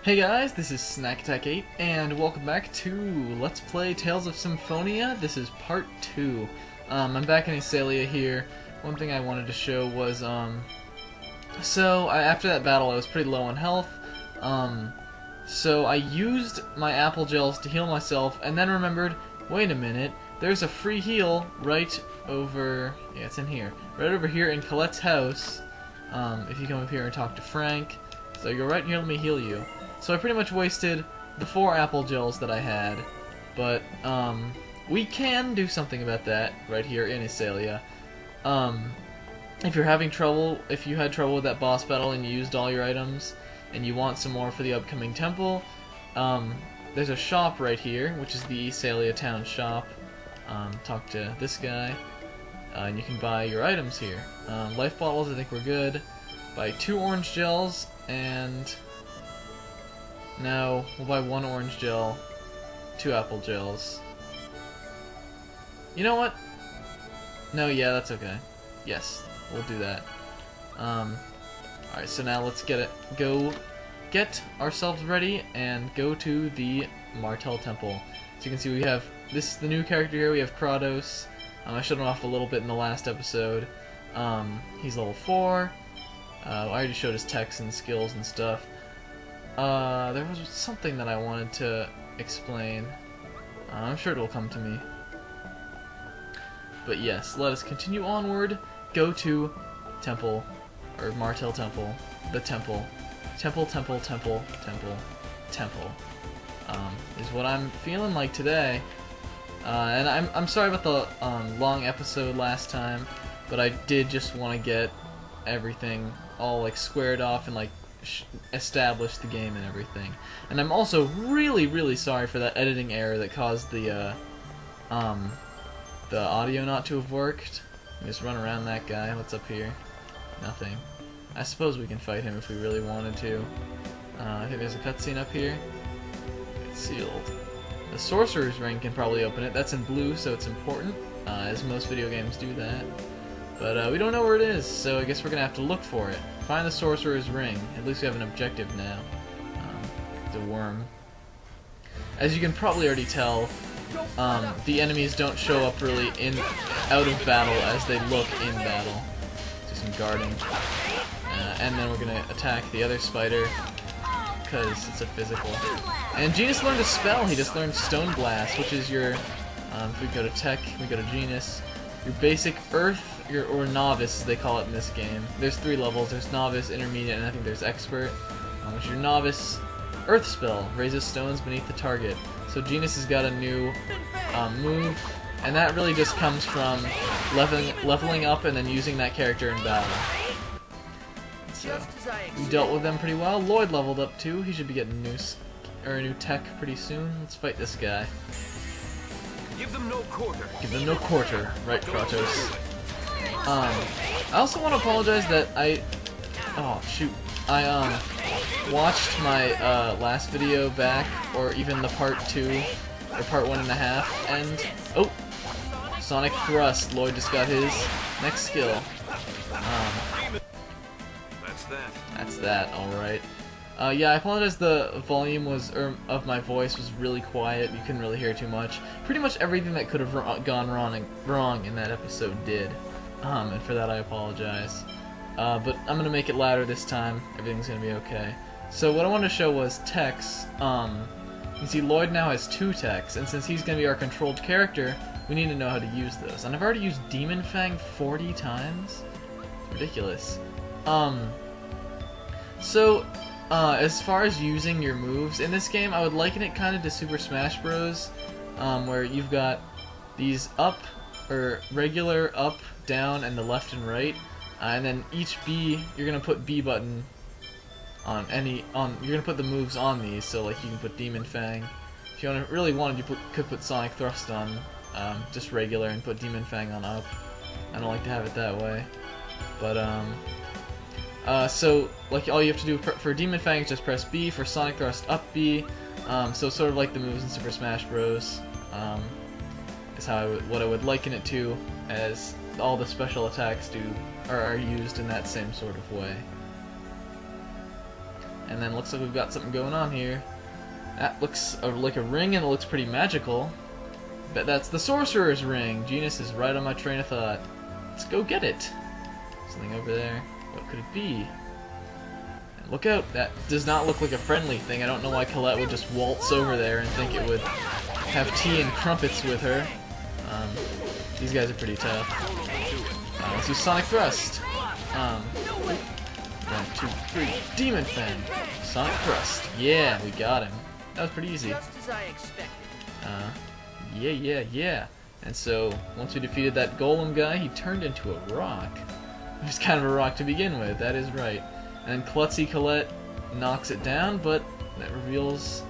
Hey guys, this is Snack Attack 8, and welcome back to Let's Play Tales of Symphonia. This is part 2. I'm back in Asalia here. One thing I wanted to show was, after that battle I was pretty low on health, so I used my apple gels to heal myself, and then remembered, wait a minute, there's a free heal right over, yeah, it's in here, right over here in Colette's house, if you come up here and talk to Frank. So you go right here, let me heal you. So I pretty much wasted the 4 apple gels that I had, but we can do something about that right here in Asalia. If you're having trouble, if you had trouble with that boss battle and you used all your items, and you want some more for the upcoming temple, there's a shop right here, which is the Asalia town shop. Talk to this guy, and you can buy your items here. Life bottles, I think we're good. Buy 2 orange gels, and no, we'll buy 1 orange gel, 2 apple gels. You know what? No, yeah, that's okay. Yes, we'll do that. Alright, so now let's get ourselves ready and go to the Martel Temple. So you can see we have, this is the new character here, we have Kratos. I showed him off a little bit in the last episode. He's level 4. I already showed his techs and skills and stuff. There was something that I wanted to explain. I'm sure it'll come to me. But yes, let us continue onward. Go to Temple, or Martel Temple, the Temple. Temple is what I'm feeling like today. And I'm sorry about the long episode last time, but I did just want to get everything all like squared off and like establish the game and everything. And I'm also really sorry for that editing error that caused the audio not to have worked. Just run around that guy. What's up here? Nothing. I suppose we can fight him if we really wanted to. I think there's a cutscene up here. It's sealed. The Sorcerer's Ring can probably open it. That's in blue, so it's important, as most video games do that. But we don't know where it is, so I guess we're gonna have to look for it. Find the Sorcerer's Ring. At least we have an objective now. The worm. As you can probably already tell, the enemies don't show up really out of battle as they look in battle. Do some guarding. And then we're gonna attack the other spider, because it's a physical. And Genis learned a spell. He just learned Stone Blast, which is your, if we go to Tech, we go to Genis, your basic Earth, or Novice, as they call it in this game. There's 3 levels. There's Novice, Intermediate, and I think there's Expert. Which your Novice Earth spell raises stones beneath the target. So Genis has got a new move, and that really just comes from leveling up and then using that character in battle. So we dealt with them pretty well. Lloyd leveled up too. He should be getting a new tech pretty soon. Let's fight this guy. Give them no quarter. Give them no quarter, right, Kratos? I also want to apologize that I watched my last video back, or even the part 2, or part 1.5, and oh, Sonic Thrust. Lloyd just got his next skill. That's that. All right. Yeah, I apologize. The volume of my voice was really quiet. You couldn't really hear too much. Pretty much everything that could have gone wrong in that episode did. And for that I apologize. But I'm gonna make it louder this time. Everything's gonna be okay. So what I wanted to show was techs. You can see Lloyd now has 2 techs, and since he's gonna be our controlled character, we need to know how to use those. And I've already used Demon Fang 40 times. It's ridiculous. As far as using your moves in this game, I would liken it kind of to Super Smash Bros. Where you've got these up, or regular up, down, and the left and right, and then each B, you're gonna put B button on you're gonna put the moves on these. So like you can put Demon Fang. If you really wanted, you could put Sonic Thrust on just regular and put Demon Fang on up. I don't like to have it that way, but so like all you have to do for Demon Fang is just press B. For Sonic Thrust, up B. So sort of like the moves in Super Smash Bros. Is what I would liken it to, as all the special attacks are used in that same sort of way. and then looks like we've got something going on here. That looks like a ring, and it looks pretty magical. Bet that's the sorcerer's ring. Genis is right on my train of thought. Let's go get it. Something over there. What could it be? And look out! That does not look like a friendly thing. I don't know why Colette would just waltz over there and think it would have tea and crumpets with her. These guys are pretty tough. Let's do Sonic Thrust. 1, 2, 3, Demon Fang. Sonic Thrust. Yeah, we got him. That was pretty easy. Just as I expected. Yeah. And so, once we defeated that golem guy, he turned into a rock. He was kind of a rock to begin with, that is right. And then Colette knocks it down, but that reveals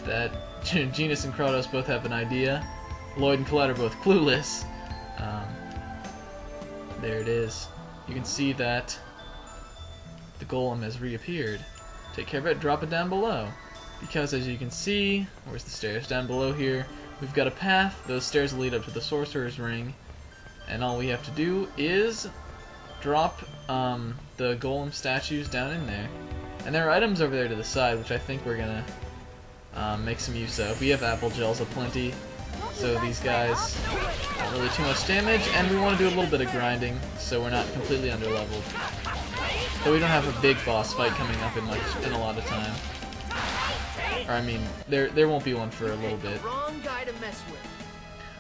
that Genis and Kratos both have an idea. Lloyd and Colette are both clueless. There it is. You can see that the golem has reappeared. Take care of it, drop it down below. Because as you can see, where's the stairs? Down below here, we've got a path. Those stairs lead up to the sorcerer's ring. And all we have to do is drop the golem statues down in there. And there are items over there to the side, which I think we're gonna make some use of. We have apple gels aplenty, so these guys not really too much damage, and we want to do a little bit of grinding, so we're not completely underleveled. But we don't have a big boss fight coming up in a lot of time. Or I mean, there won't be one for a little bit. Wrong guy to mess with.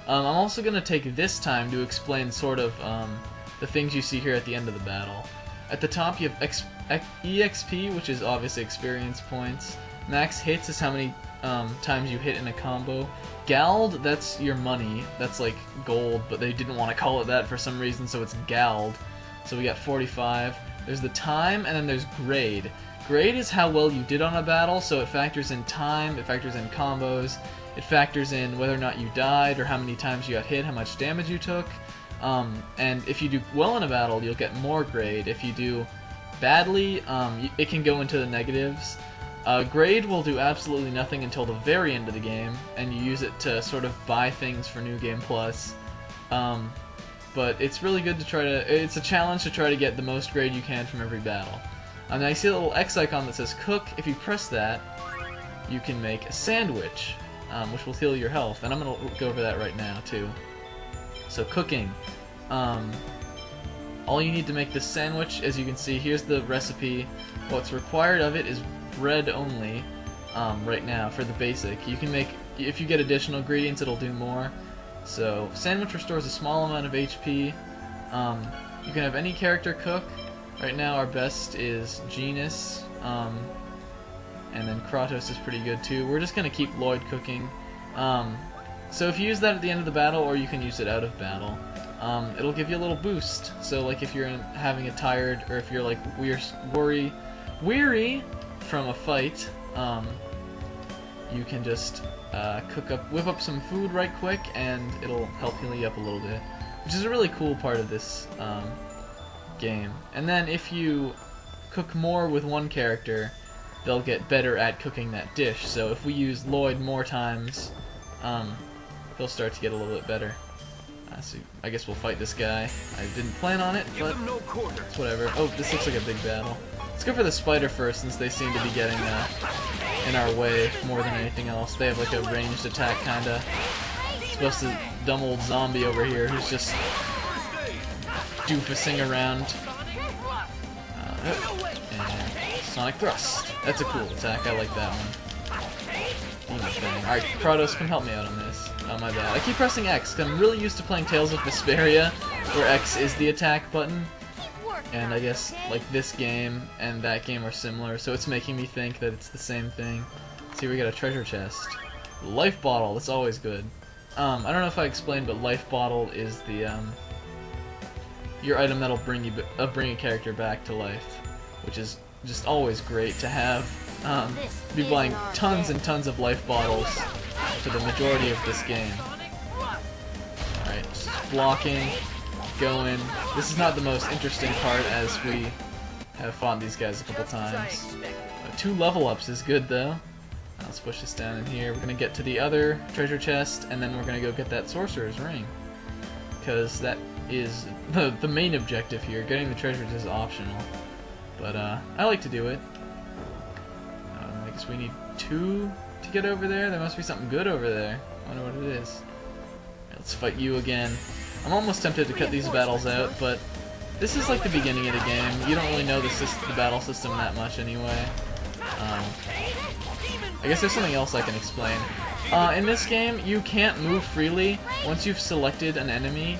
I'm also gonna take this time to explain sort of the things you see here at the end of the battle. At the top you have EXP, which is obviously experience points. Max hits is how many times you hit in a combo. Gald, that's your money. That's like gold, but they didn't want to call it that for some reason, so it's Gald. So we got 45. There's the time, and then there's grade. Grade is how well you did on a battle, so it factors in time, it factors in combos, it factors in whether or not you died, or how many times you got hit, how much damage you took. And if you do well in a battle, you'll get more grade. If you do badly, it can go into the negatives. Grade will do absolutely nothing until the very end of the game, and you use it to sort of buy things for New Game Plus. But it's really good to try to... It's a challenge to try to get the most grade you can from every battle. Now you see a little X icon that says cook. If you press that, you can make a sandwich, which will heal your health. And I'm going to go over that right now, too. So cooking. All you need to make this sandwich, as you can see, here's the recipe. What's required of it is bread only right now for the basic. You can make, if you get additional ingredients, it'll do more. So sandwich restores a small amount of HP. You can have any character cook. Right now our best is Genis, and then Kratos is pretty good too. We're just going to keep Lloyd cooking. So if you use that at the end of the battle, or you can use it out of battle, it'll give you a little boost. So like if you're having a tired, or if you're like weary from a fight, you can just whip up some food right quick, and it'll help heal you up a little bit, which is a really cool part of this game. And then if you cook more with one character, they'll get better at cooking that dish. So if we use Lloyd more times, he'll start to get a little bit better. So I guess we'll fight this guy. I didn't plan on it, but it's whatever. Oh, this looks like a big battle. Let's go for the spider first, since they seem to be getting in our way more than anything else. They have like a ranged attack, kinda. It's supposed to dumb old zombie over here who's just doofusing around. And Sonic Thrust. That's a cool attack. I like that one. Alright, Kratos, come help me out on this. Oh, my bad. I keep pressing X, because I'm really used to playing Tales of Vesperia, where X is the attack button. And I guess, like, this game and that game are similar, so it's making me think that it's the same thing. See, we got a treasure chest. Life Bottle, that's always good. I don't know if I explained, but Life Bottle is the, your item that'll bring a character back to life, which is just always great to have. Be buying tons and tons of life bottles for the majority of this game. Alright, just blocking, going. This is not the most interesting part, as we have fought these guys a couple times. 2 level ups is good though. Let's push this down in here. We're gonna get to the other treasure chest, and then we're gonna go get that sorcerer's ring, because that is the main objective here. Getting the treasures is optional, but I like to do it. Guess we need 2 to get over there. There must be something good over there. I wonder what it is. Let's fight you again. I'm almost tempted to cut these battles out, but this is like the beginning of the game. You don't really know the battle system that much anyway. I guess there's something else I can explain. In this game, you can't move freely. Once you've selected an enemy,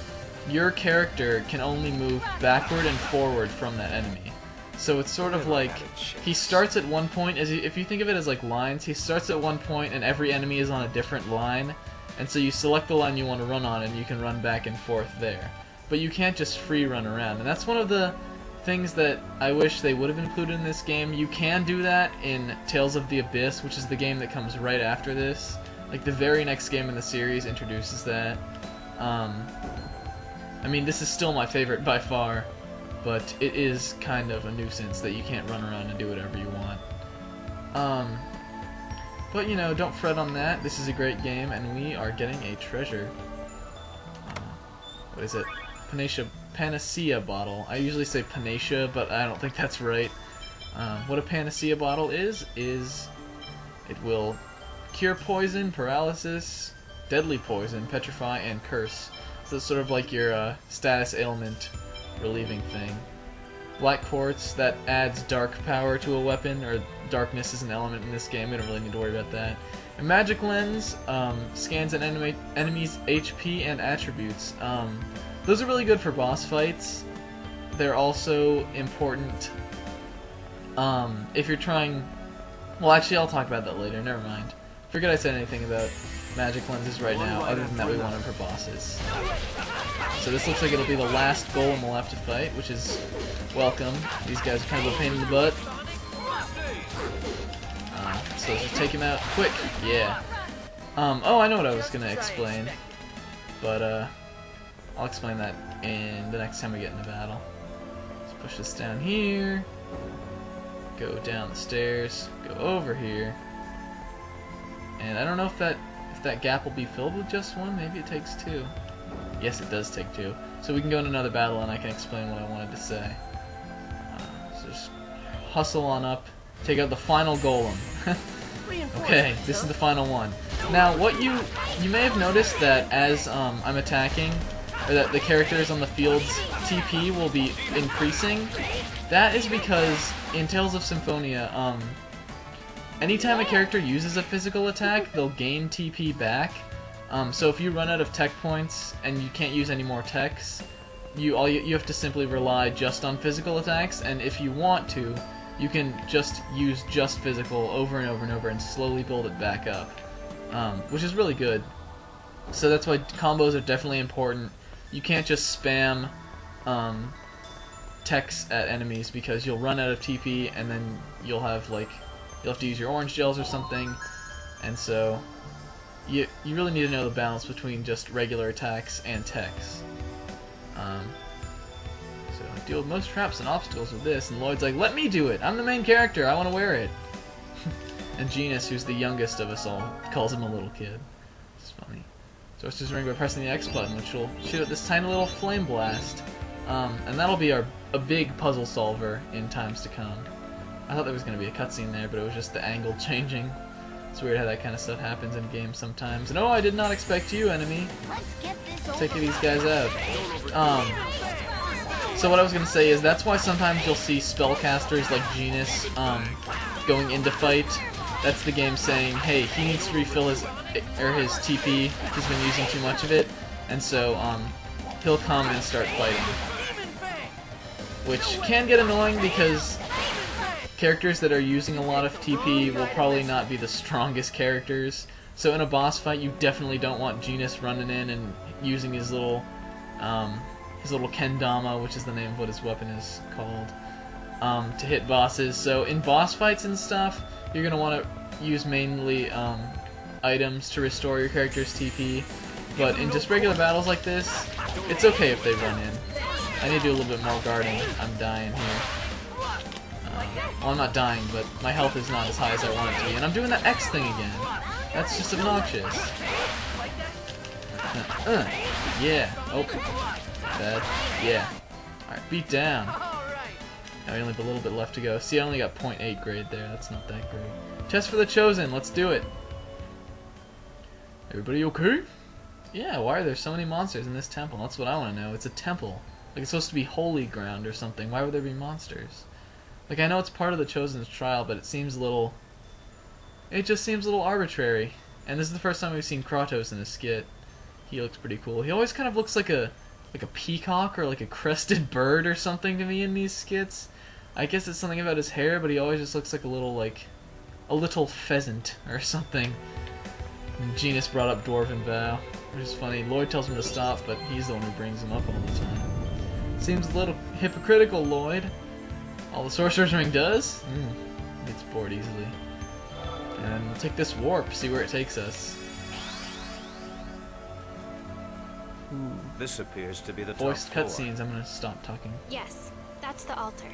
your character can only move backward and forward from that enemy. So it's sort of like, he starts at one point, if you think of it as like lines, he starts at one point and every enemy is on a different line. And so you select the line you want to run on and you can run back and forth there. But you can't just free run around. And that's one of the things that I wish they would have included in this game. You can do that in Tales of the Abyss, which is the game that comes right after this. Like, the very next game in the series introduces that. I mean, this is still my favorite by far, but it is kind of a nuisance that you can't run around and do whatever you want. But, you know, don't fret on that. This is a great game, and we are getting a treasure. What is it? Panacea bottle. I usually say Panacea, but I don't think that's right. What a Panacea bottle is it will cure poison, paralysis, deadly poison, petrify, and curse. So it's sort of like your status ailment relieving thing. Black quartz, that adds dark power to a weapon, or darkness is an element in this game, we don't really need to worry about that. A magic lens scans an enemy's HP and attributes. Those are really good for boss fights. They're also important if you're trying... Well, actually, I'll talk about that later, never mind. Forget I said anything about magic lenses right now, other than that we want them for bosses. So this looks like it'll be the last golem we'll have to fight, which is welcome. These guys are kind of a pain in the butt. So let's just take him out quick. Yeah. Oh, I know what I was going to explain. But, I'll explain that in the next time we get into battle. Let's push this down here. Go down the stairs. Go over here. And I don't know if that gap will be filled with just one. Maybe it takes 2. Yes, it does take 2. So we can go into another battle and I can explain what I wanted to say. So just hustle on up. Take out the final golem. Okay, this is the final one. Now, what you may have noticed that as I'm attacking, or that the characters on the field's TP will be increasing. That is because in Tales of Symphonia, anytime a character uses a physical attack, they'll gain TP back. So if you run out of tech points and you can't use any more techs, you have to simply rely just on physical attacks. And if you want to, you can just use just physical over and over and over and slowly build it back up, which is really good. So that's why combos are definitely important. You can't just spam techs at enemies because you'll run out of TP and then you'll have to use your orange gels or something, and so you really need to know the balance between just regular attacks and techs. So I deal with most traps and obstacles with this, and Lloyd's like, let me do it! I'm the main character, I want to wear it! And Genis, who's the youngest of us all, calls him a little kid. It's funny. Sorcerer's Ring by pressing the X button, which will shoot out this tiny little flame blast. And that'll be a big puzzle solver in times to come. I thought there was going to be a cutscene there, but it was just the angle changing. It's weird how that kind of stuff happens in games sometimes. And oh, I did not expect you, enemy. Take these guys out. So what I was going to say is that's why sometimes you'll see spellcasters like Genis going into fight. That's the game saying, hey, he needs to refill his TP. He's been using too much of it. And so he'll come and start fighting. Which can get annoying because characters that are using a lot of TP will probably not be the strongest characters. So in a boss fight, you definitely don't want Genis running in and using his little kendama, which is the name of what his weapon is called, to hit bosses. So in boss fights and stuff, you're going to want to use mainly items to restore your character's TP. But in just regular battles like this, it's okay if they run in. I need to do a little bit more guarding. I'm dying here. Well, I'm not dying, but my health is not as high as I want it to be. And I'm doing the X thing again. That's just obnoxious. Yeah. Oh. Bad. Yeah. Alright, beat down. Now we only have a little bit left to go. See, I only got 0.8 grade there. That's not that great. Test for the Chosen. Let's do it. Everybody okay? Yeah, why are there so many monsters in this temple? That's what I want to know. It's a temple. Like, it's supposed to be holy ground or something. Why would there be monsters? Like, I know it's part of the Chosen's trial, but it seems a little... It just seems a little arbitrary. And this is the first time we've seen Kratos in a skit. He looks pretty cool. He always kind of looks like a peacock or like a crested bird or something to me in these skits. I guess it's something about his hair, but he always just looks like a little pheasant or something. And Genis brought up Dwarven Vow, which is funny. Lloyd tells him to stop, but he's the one who brings him up all the time. Seems a little hypocritical, Lloyd. All the Sorcerer's Ring does? Gets bored easily. And we'll take this warp, see where it takes us. This appears to be the Voiced top floor. cutscenes. I'm gonna stop talking. Yes, that's the altar.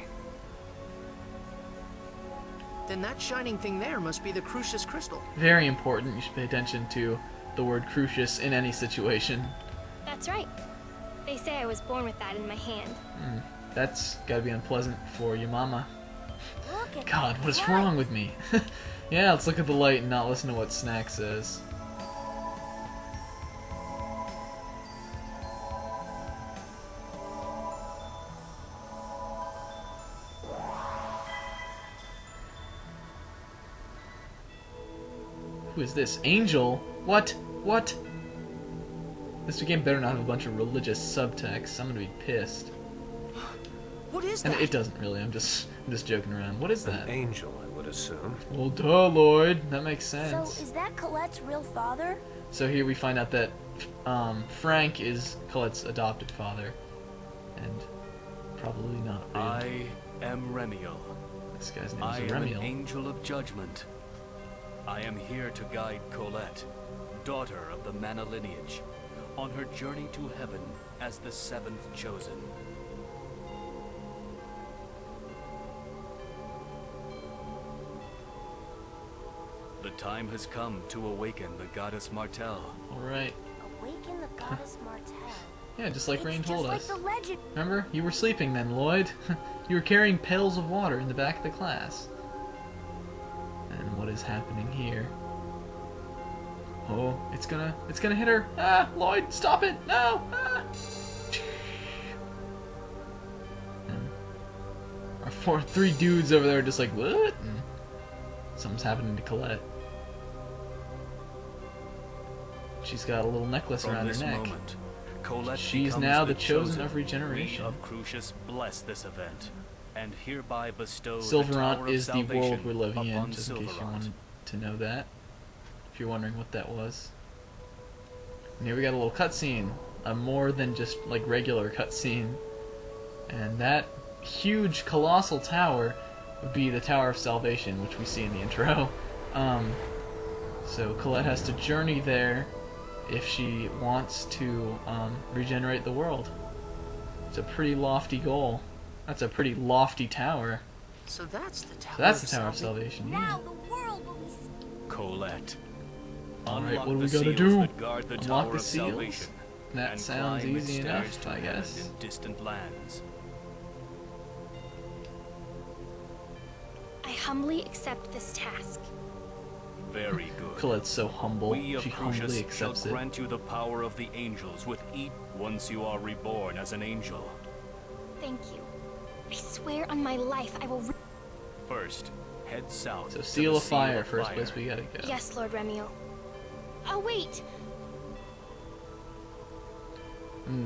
Then that shining thing there must be the Crucius crystal. Very important. You should pay attention to the word Crucius in any situation. That's right. They say I was born with that in my hand. That's gotta be unpleasant for your mama. Look at God, that what is light. wrong with me? Yeah, let's look at the light and not listen to what Snack says. Who is this? Angel? What? What? This game better not have a bunch of religious subtext. I'm gonna be pissed. What is And that? it doesn't really. I'm just joking around. What is An that? angel, I would assume. Well, duh, Lloyd. That makes So, sense. is that Colette's real father? So here we find out that Frank is Colette's adopted father, and probably not real. I am Remiel. This guy's name I is am an Remiel. angel of judgment. I am here to guide Colette, daughter of the Mana lineage, on her journey to heaven as the seventh chosen. The time has come to awaken the goddess Martel. All right. Awaken the goddess Martel. Yeah, just like Rain It's told just us. like the legend. Remember? You were sleeping then, Lloyd. You were carrying pails of water in the back of the class. And what is happening here? Oh, it's gonna hit her. Ah, Lloyd, stop it! No! Ah! And our three dudes over there are just like, what? And something's happening to Colette. She's got a little necklace From around this her neck. moment, Colette She's becomes now the chosen of We regeneration. of Crucius bless this event, and hereby bestow the Silverant Tower of is the world Salvation we're living in, upon just in case you Silverant. wanted to know that. If you're wondering what that was. And here we got a little cutscene. A more than just like regular cutscene. And that huge colossal tower would be the Tower of Salvation, which we see in the intro. So Colette has to journey there if she wants to regenerate the world. It's a pretty lofty goal. That's a pretty lofty tower. So that's the Tower So that's the of Tower of Salvation. Salvation. Yeah. Now the world will be. Colette. Alright, Unlock what do we the gotta seals do? that guard the Unlock Tower the of seals? Salvation, That and sounds climb its easy stairs enough, to I heaven guess. in distant lands. I humbly accept this task. Very good. Colette's so humble. We of She Crucius humbly shall accepts it. grant you the power of the angels with each once you are reborn as an angel. Thank you. I swear on my life I will. First, head south. So to Seal the of Fire, of first Fire. place we gotta go. Yes, Lord Remiel. Oh wait,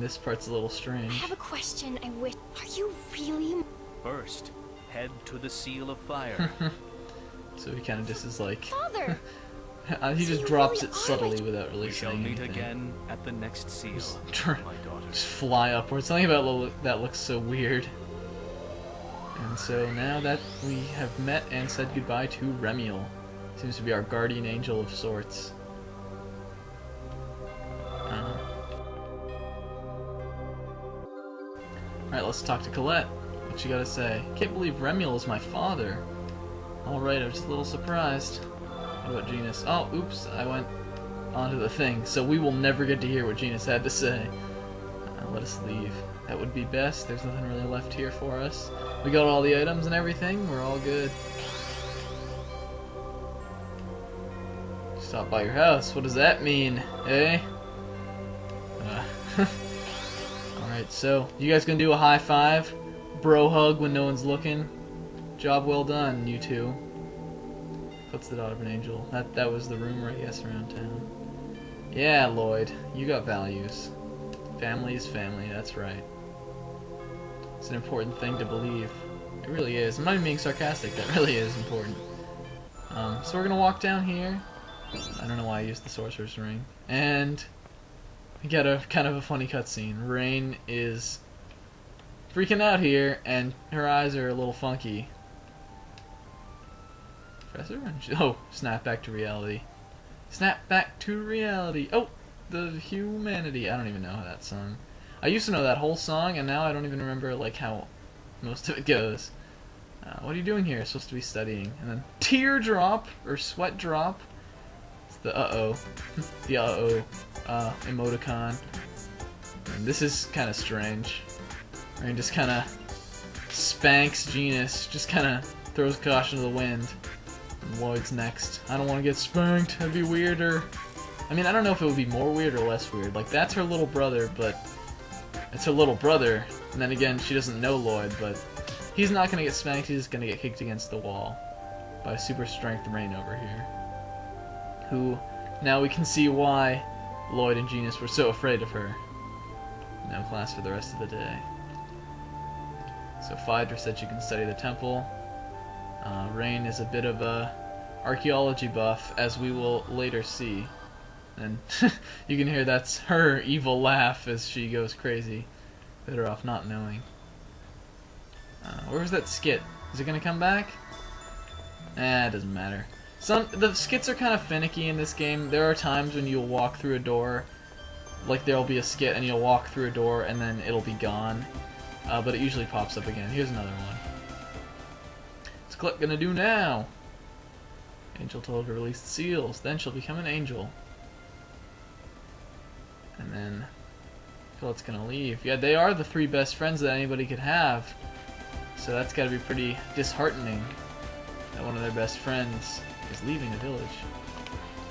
This part's a little I strange. have a question. I wish. Are you really? First, head to the Seal of Fire. So he kind of just is like... Father! he So just you drops really it are subtly like- without really We shall saying meet anything. again at the next seal, Tr- my daughter. Just fly upwards. Something about that looks so weird. And so now that we have met and said goodbye to Remiel, seems to be our guardian angel of sorts. Alright, let's talk to Colette. What you gotta say? Can't believe Remiel is my father. Alright, I was just a little surprised. What about Genis? Oh, oops, I went onto the thing. So we will never get to hear what Genis had to say. Let us leave. that would be best. There's nothing really left here for us. We got all the items and everything. We're all good. Stop by your house. What does that mean, eh? Alright, so you guys gonna do a high five? Bro hug when no one's looking? Job well done, you two. What's the daughter of an angel? That was the rumor, I guess, around town. Yeah, Lloyd, you got values. Family is family, that's right. It's an important thing to believe. It really is. I'm not even being sarcastic, that really is important. So we're gonna walk down here. I don't know why I used the sorcerer's ring. And we get a kind of a funny cutscene. Rain is freaking out here, and her eyes are a little funky. Professor? Oh, snap back to reality. Snap back to reality. Oh, the humanity. I don't even know that song. I used to know that whole song, and now I don't even remember like how most of it goes. What are you doing here? Supposed to be studying. And then teardrop or sweat drop. It's the the emoticon. And this is kind of strange. Rain just kind of spanks Genis. Just kind of throws caution to the wind. And Lloyd's next. I don't want to get spanked. That'd be weirder. I mean, I don't know if it would be more weird or less weird. Like, that's her little brother, but it's her little brother. And then again, she doesn't know Lloyd, but he's not going to get spanked. He's just going to get kicked against the wall by super strength Rain over here. Who, now we can see why Lloyd and Genis were so afraid of her. No class for the rest of the day. So Phaedra said she can study the temple. Rain is a bit of a archaeology buff, as we will later see. And you can hear that's her evil laugh as she goes crazy. Better off not knowing. Where was that skit? Is it gonna come back? It doesn't matter. The skits are kind of finicky in this game. There are times when you'll walk through a door, like there'll be a skit and you'll walk through a door and then it'll be gone. But it usually pops up again. Here's another one. What's Colette gonna do now? Angel told her to release the seals, then she'll become an angel. And then Colette's gonna leave. Yeah, they are the three best friends that anybody could have. So that's gotta be pretty disheartening that one of their best friends is leaving the village.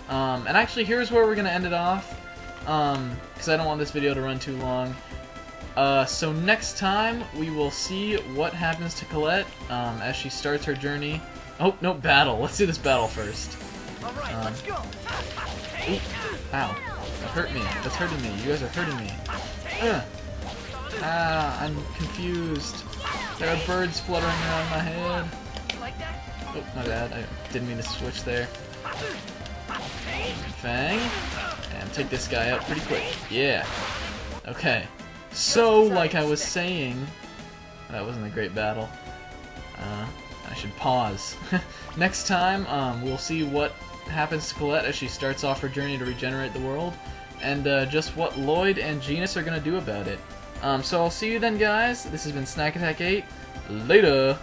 And actually, here's where we're gonna end it off. Because I don't want this video to run too long. So next time, we will see what happens to Colette as she starts her journey. Oh, no, battle. Let's do this battle first. Alright, let's go! Oop, ow. That hurt me. That's hurting me. You guys are hurting me. I'm confused. There are birds fluttering around my head. Oh, my bad. I didn't mean to switch there. Fang. And take this guy out pretty quick. Yeah. Okay. So, like I was saying, that wasn't a great battle. I should pause. Next time, we'll see what happens to Colette as she starts off her journey to regenerate the world, and just what Lloyd and Genis are going to do about it. So I'll see you then, guys. This has been Snack Attack 8. Later!